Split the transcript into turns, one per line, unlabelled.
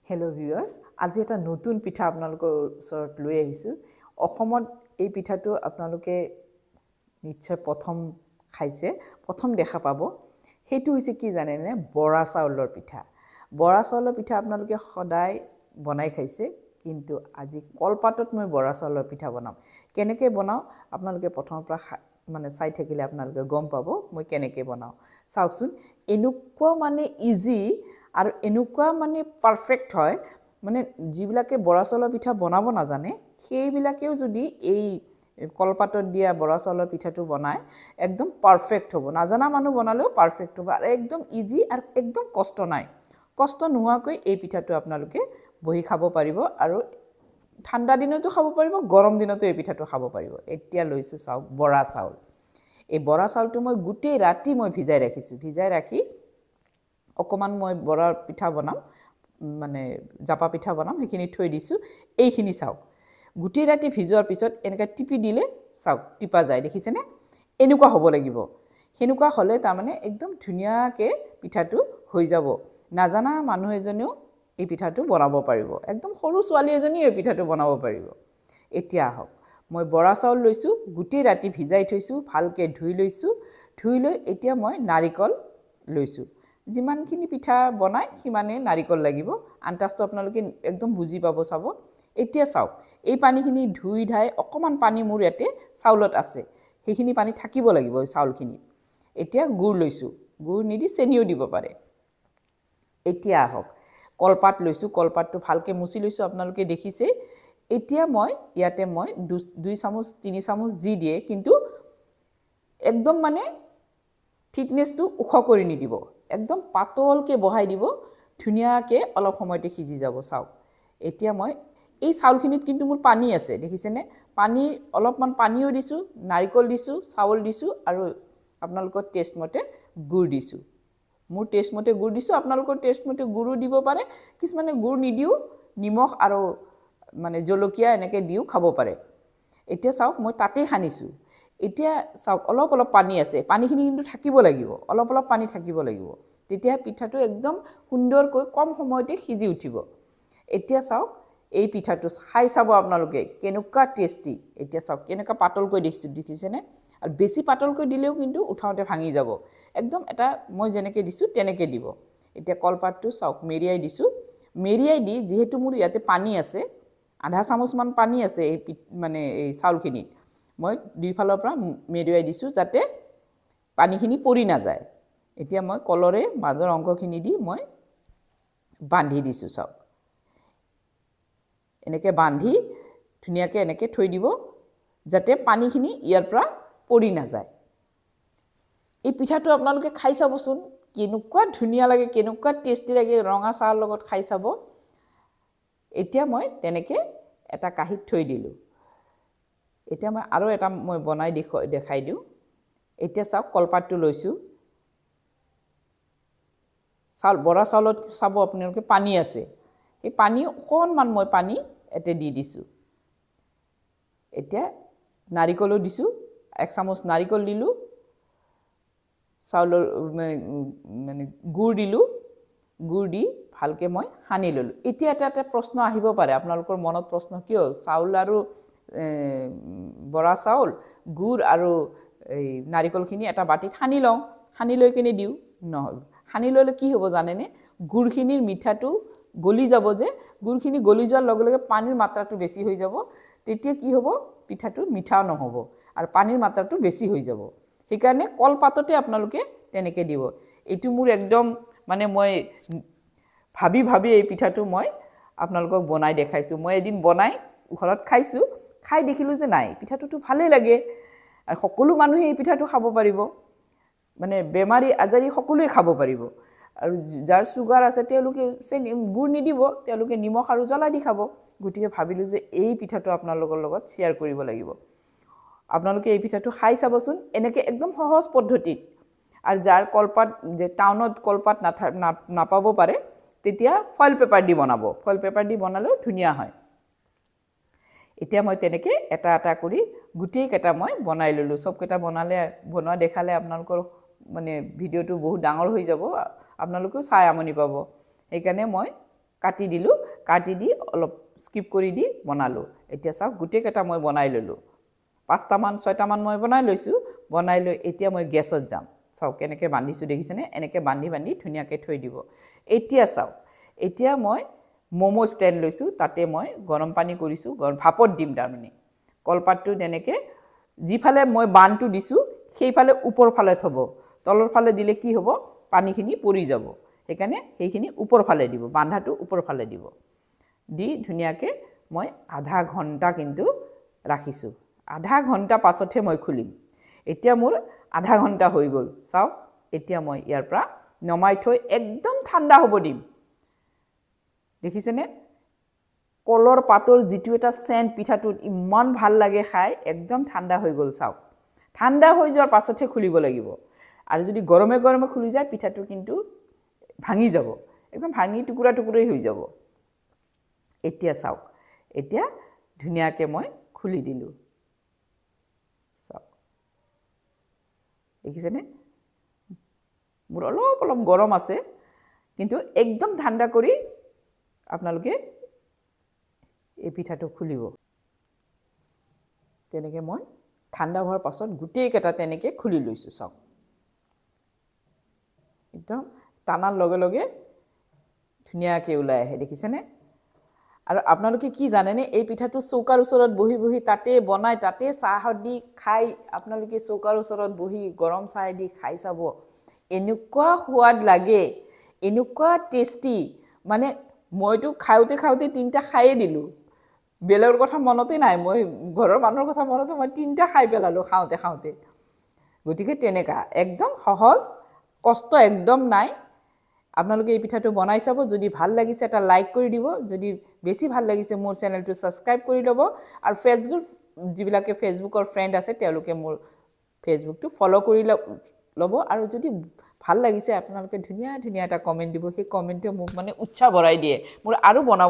Hello viewers, আজি এটা নতুন পিঠা আপোনালোকৰ ওচৰত লৈ আহিছো। অসমত এই পিঠাটো আপোনালোকে নিশ্চয় প্ৰথম খাইছে, প্ৰথম দেখা পাব। হেতু হৈছে কি জানেনে? বৰা চাউলৰ পিঠা। বৰা চাউলৰ পিঠা আপোনালোকে সদায় বনাই খাইছে, কিন্তু আজি কলপাতত মই বৰা চাউলৰ পিঠা বনাম। কেনেকৈ বনাও আপোনালোকে প্ৰথমৰ পৰা মানে চাই থাকিলে আপোনালোকে গম পাব মই কেনেকৈ বনাও। চাওকচোন, এনেকুৱা মানে ইজি আৰু এনেকুৱা মানে পাৰফেক্ট হয়, মানে যিবিলাকে বৰা চাউলৰ পিঠা বনাব নাজানে সেইবিলাকেও যদি এই কলপাতত দিয়া বৰা চাউলৰ পিঠাটো বনায় একদম পাৰফেক্ট হ'ব। নাজানা মানুহ বনালেও পাৰফেক্ট হ'ব আৰু একদম ইজি আৰু একদম কষ্ট নাই। কষ্ট নোহোৱাকৈ এই পিঠাটো আপোনালোকে বহি খাব পাৰিব আৰু ঠাণ্ডা দিনতো খাব পাৰিব, গৰম দিনতো এই পিঠাটো খাব পাৰিব। এতিয়া লৈছোঁ চাওক বৰা চাউল। এই বৰা চাউলটো মই গোটেই ৰাতি মই ভিজাই ৰাখিছোঁ। ভিজাই ৰাখি অকমান মই বৰাৰ পিঠা বনাম, মানে জাপা পিঠা বনাম, সেইখিনি থৈ দিছোঁ। এইখিনি চাওক, গোটেই ৰাতি ভিজোৱাৰ পিছত এনেকৈ টিপি দিলে চাওক টিপা যায়, দেখিছেনে? এনেকুৱা হ'ব লাগিব। সেনেকুৱা হ'লে তাৰমানে একদম ধুনীয়াকৈ পিঠাটো হৈ যাব। নাজানা মানুহ এজনেও এই পিঠাটো বনাব পাৰিব, একদম সৰু ছোৱালী এজনীও এই পিঠাটো বনাব পাৰিব। এতিয়া আহক, মই বৰা চাউল লৈছোঁ, গোটেই ৰাতি ভিজাই থৈছোঁ, ভালকৈ ধুই লৈছোঁ। ধুই লৈ এতিয়া মই নাৰিকল লৈছোঁ। যিমানখিনি পিঠা বনায় সিমানেই নাৰিকল লাগিব। আন্তাজটো আপোনালোকে একদম বুজি পাব চাব। এতিয়া চাওক, এই পানীখিনি ধুই ধাই অকণমান পানী মোৰ ইয়াতে চাউলত আছে, সেইখিনি পানী থাকিব লাগিব এই চাউলখিনিত। এতিয়া গুড় লৈছোঁ, গুড় নিদি চেনিও দিব পাৰে। এতিয়া আহক, কলপাত লৈছোঁ, কলপাতটো ভালকৈ মুচি লৈছোঁ, আপোনালোকে দেখিছেই। এতিয়া মই ইয়াতে 2 চামুচ 3 চামুচ যি দিয়ে, কিন্তু একদম মানে থিকনেছটো ওখ কৰি নিদিব, একদম পাতলকৈ বহাই দিব, ধুনীয়াকৈ অলপ সময়তে সিজি যাব। চাওক, এতিয়া মই এই চাউলখিনিত কিন্তু মোৰ পানী আছে, দেখিছেনে? পানী অলপমান পানীও দিছোঁ, নাৰিকল দিছোঁ, চাউল দিছোঁ আৰু আপোনালোকৰ টেষ্টমতে গুড় দিছোঁ। মোৰ টেষ্টমতে গুড় দিছোঁ, আপোনালোকৰ টেষ্টমতে গুড়ো দিব পাৰে। কিছুমানে গুড় নিদিও নিমখ আৰু মানে জলকীয়া এনেকৈ দিও খাব পাৰে। এতিয়া চাওক, মই তাতেই সানিছোঁ। এতিয়া চাওক, অলপ অলপ পানী আছে, পানীখিনি কিন্তু থাকিব লাগিব, অলপ অলপ পানী থাকিব লাগিব, তেতিয়া পিঠাটো একদম সুন্দৰকৈ কম সময়তে সিজি উঠিব। এতিয়া চাওক, এই পিঠাটো খাই চাব আপোনালোকে কেনেকুৱা টেষ্টি। এতিয়া চাওক কেনেকুৱা পাতলকৈ দেখিছেনে? আৰু বেছি পাতলকৈ দিলেও কিন্তু উঠাওঁতে ভাঙি যাব। একদম এটা মই যেনেকৈ দিছোঁ তেনেকৈ দিব। এতিয়া কলপাতটো চাওক মেৰিয়াই দিছোঁ। মেৰিয়াই দি, যিহেতু মোৰ ইয়াতে পানী আছে, আধা চামুচমান পানী আছে এই মানে এই চাউলখিনিত, মই দুইফালৰ পৰা মেৰিয়াই দিছোঁ যাতে পানীখিনি পৰি নাযায়। এতিয়া মই কলৰে মাজৰ অংশখিনি দি মই বান্ধি দিছোঁ। চাওক, এনেকৈ বান্ধি ধুনীয়াকৈ এনেকৈ থৈ দিব যাতে পানীখিনি ইয়াৰ পৰা পৰি নাযায়। এই পিঠাটো আপোনালোকে খাই চাবচোন, কেনেকুৱা ধুনীয়া লাগে, কেনেকুৱা টেষ্টি লাগে, ৰঙা চাহৰ লগত খাই চাব। এতিয়া মই তেনেকৈ এটা কাঁহীত থৈ দিলোঁ। এতিয়া মই আৰু এটা মই বনাই দেখাই দিওঁ। এতিয়া চাওক, কলপাতটো লৈছোঁ, বৰা চাউলত চাব আপোনালোকে পানী আছে, সেই পানী অকণমান মই পানী ইয়াতে দি দিছোঁ। এতিয়া নাৰিকলো দিছোঁ, 1 চামুচ নাৰিকল দিলোঁ, চাউলৰ মানে গুড় দিলোঁ, গুড় দি ভালকৈ মই সানি ল'লোঁ। এতিয়া এটা প্ৰশ্ন আহিব পাৰে আপোনালোকৰ মনত, প্ৰশ্ন কিয় চাউল আৰু বৰা চাউল, গুড় আৰু এই নাৰিকলখিনি এটা বাটিত সানি লওঁ, সানি লৈ কিনে দিওঁ? নহয়, সানি ল'লে কি হ'ব জানেনে? গুড়খিনিৰ মিঠাটো গলি যাব, যে গুড়খিনি গলি যোৱাৰ লগে লগে পানীৰ মাত্ৰাটো বেছি হৈ যাব। তেতিয়া কি হ'ব? পিঠাটো মিঠাও নহ'ব আৰু পানীৰ মাত্ৰাটো বেছি হৈ যাব। সেইকাৰণে কলপাততে আপোনালোকে তেনেকৈ দিব। এইটো মোৰ একদম মানে মই ভাবি ভাবি এই পিঠাটো মই আপোনালোকক বনাই দেখাইছোঁ। মই এদিন বনাই ঘৰত খাইছোঁ, খাই দেখিলোঁ যে নাই, পিঠাটোতো ভালেই লাগে আৰু সকলো মানুহে এই পিঠাটো খাব পাৰিব, মানে বেমাৰী আজাৰী সকলোৱে খাব পাৰিব। আৰু যাৰ চুগাৰ আছে তেওঁলোকে গুড় নিদিব, তেওঁলোকে নিমখ আৰু জ্বলা দি খাব। গতিকে ভাবিলোঁ যে এই পিঠাটো আপোনালোকৰ লগত শ্বেয়াৰ কৰিব লাগিব। আপোনালোকে এই পিঠাটো খাই চাবচোন, এনেকৈ একদম সহজ পদ্ধতিত। আৰু যাৰ কলপাত, যে টাউনত কলপাত নাপাব পাৰে, তেতিয়া ফইল পেপাৰ দি বনাব, ফইল পেপাৰ দি বনালেও ধুনীয়া হয়। এতিয়া মই তেনেকৈ এটা এটা কৰি গোটেইকেইটা মই বনাই ল'লোঁ। চবকেইটা বনোৱা দেখালে আপোনালোকৰ মানে ভিডিঅ'টো বহুত ডাঙৰ হৈ যাব, আপোনালোকেও চাই আমনি পাব। সেইকাৰণে মই কাটি দিলোঁ কাটি দি অলপ স্কিপ কৰি দি বনালোঁ এতিয়া চাওক গুটেইকেইটা মই বনাই ল'লোঁ 5টামান 6টামান মই বনাই লৈছোঁ বনাই লৈ এতিয়া মই গেছত যাম চাওক কেনেকৈ বান্ধিছোঁ দেখিছেনে এনেকৈ বান্ধি বান্ধি ধুনীয়াকৈ থৈ দিব এতিয়া চাওক এতিয়া মই মমো ষ্টেণ্ড লৈছোঁ তাতে মই গৰম পানী কৰিছোঁ ভাপত দিম তাৰমানে কলপাতটো তেনেকৈ যিফালে মই বানটো দিছোঁ সেইফালে ওপৰ ফালে থ'ব তলৰ ফালে দিলে কি হ'ব পানীখিনি পৰি যাব সেইকাৰণে সেইখিনি ওপৰ ফালে দিব বান্ধাটো ওপৰ ফালে দিব দি ধুনীয়াকৈ মই আধা ঘণ্টা কিন্তু ৰাখিছোঁ আধা ঘণ্টা পাছতহে মই খুলিম এতিয়া মোৰ আধা ঘণ্টা হৈ গ'ল চাওক এতিয়া মই ইয়াৰ পৰা নমাই থৈ একদম ঠাণ্ডা হ'ব দিম দেখিছেনে কলৰ পাতৰ যিটো এটা সেন্ট পিঠাটোত ইমান ভাল লাগে খাই একদম ঠাণ্ডা হৈ গ'ল চাওক ঠাণ্ডা হৈ যোৱাৰ পাছতহে খুলিব লাগিব আৰু যদি গৰমে গৰমে খুলি যায় পিঠাটো কিন্তু ভাঙি যাব একদম ভাঙি টুকুৰা টুকুৰাই হৈ যাব এতিয়া চাওক এতিয়া ধুনীয়াকৈ মই খুলি দিলোঁ চাওক দেখিছেনে মোৰ অলপ অলপ গৰম আছে কিন্তু একদম ঠাণ্ডা কৰি আপোনালোকে এই পিঠাটো খুলিব তেনেকৈ মই ঠাণ্ডা হোৱাৰ পাছত গোটেইকেইটা তেনেকৈ খুলি লৈছোঁ চাওক একদম টানাৰ লগে লগে ধুনীয়াকৈ ওলাই আহে দেখিছেনে আৰু আপোনালোকে কি জানেনে এই পিঠাটো চৌকাৰ ওচৰত বহি বহি তাতে বনাই তাতে চাহ দি খাই আপোনালোকে চৌকাৰ ওচৰত বহি গৰম চাহ দি খাই চাব এনেকুৱা সোৱাদ লাগে এনেকুৱা টেষ্টি মানে মইতো খাওঁতে খাওঁতে 3টা খাইয়ে দিলোঁ বেলেগৰ কথা মনতে নাই মই ঘৰৰ মানুহৰ কথা মনতে মই 3টা খাই পেলালোঁ খাওঁতে খাওঁতে গতিকে তেনেকা একদম সহজ কষ্ট একদম নাই আপোনালোকে এই পিঠাটো বনাই চাব যদি ভাল লাগিছে এটা লাইক কৰি দিব যদি বেছি ভাল লাগিছে মোৰ চেনেলটো সাবস্ক্ৰাইব কৰি ল'ব আৰু ফেসবুক যিবিলাকে ফেসবুকৰ ফ্ৰেন্ড আছে তেওঁলোকে মোৰ ফেসবুকটো ফলো কৰি ল'ব আৰু যদি ভাল লাগিছে আপোনালোকে ধুনীয়া ধুনীয়া এটা কমেন্ট দিব সেই কমেন্টে মোক মানে উৎসাহ বঢ়াই দিয়ে মোৰ আৰু বনাব